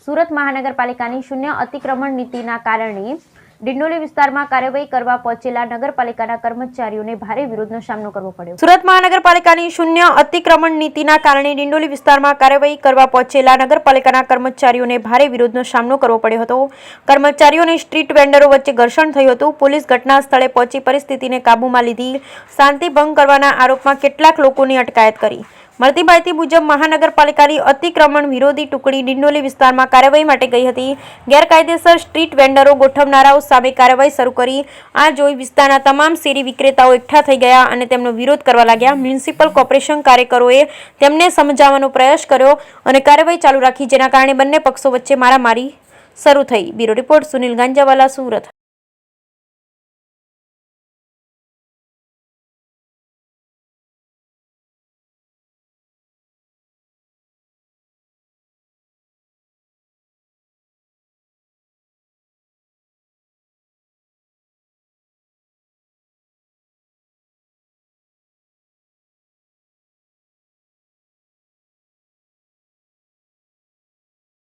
સુરત મહાનગરપાલિકાની શૂન્ય અતિક્રમણ નીતિના કારણે ડિંડોલી વિસ્તારમાં કાર્યવાહી કરવા પહોંચેલા નગરપાલિકાના કર્મચારીઓને ભારે વિરોધનો સામનો કરવો પડ્યો। સુરત મહાનગરપાલિકાની શૂન્ય અતિક્રમણ નીતિના કારણે ડિંડોલી વિસ્તારમાં કાર્યવાહી કરવા પહોંચેલા નગરપાલિકાના કર્મચારીઓને ભારે વિરોધનો સામનો કરવો પડ્યો હતો। કર્મચારીઓ અને સ્ટ્રીટ વેન્ડરો વચ્ચે ઘર્ષણ થયું હતું। પોલીસ ઘટના સ્થળે પહોંચી પરિસ્થિતિને કાબૂમાં લીધી। શાંતિ ભંગ કરવાના આરોપમાં કેટલાક લોકોની અટકાયત કરી। મળતી માહિતી મુજબ મહાનગરપાલિકાની અતિક્રમણ વિરોધી ટુકડી ડિંડોલી વિસ્તારમાં કાર્યવાહી માટે ગઈ હતી। ગેરકાયદેસર સ્ટ્રીટ વેન્ડરો ગોઠવનારાઓ સામે કાર્યવાહી શરૂ કરી। આ જોઈ વિસ્તારના તમામ શેરી વિક્રેતાઓ એકઠા થઈ ગયા અને તેમનો વિરોધ કરવા લાગ્યા। મ્યુનિસિપલ કોર્પોરેશન કાર્યકરોએ તેમને સમજાવવાનો પ્રયાસ કર્યો અને કાર્યવાહી ચાલુ રાખી, જેના કારણે બંને પક્ષો વચ્ચે મારામારી શરૂ થઈ। Bureau report, Sunil Ganjawala, Surat.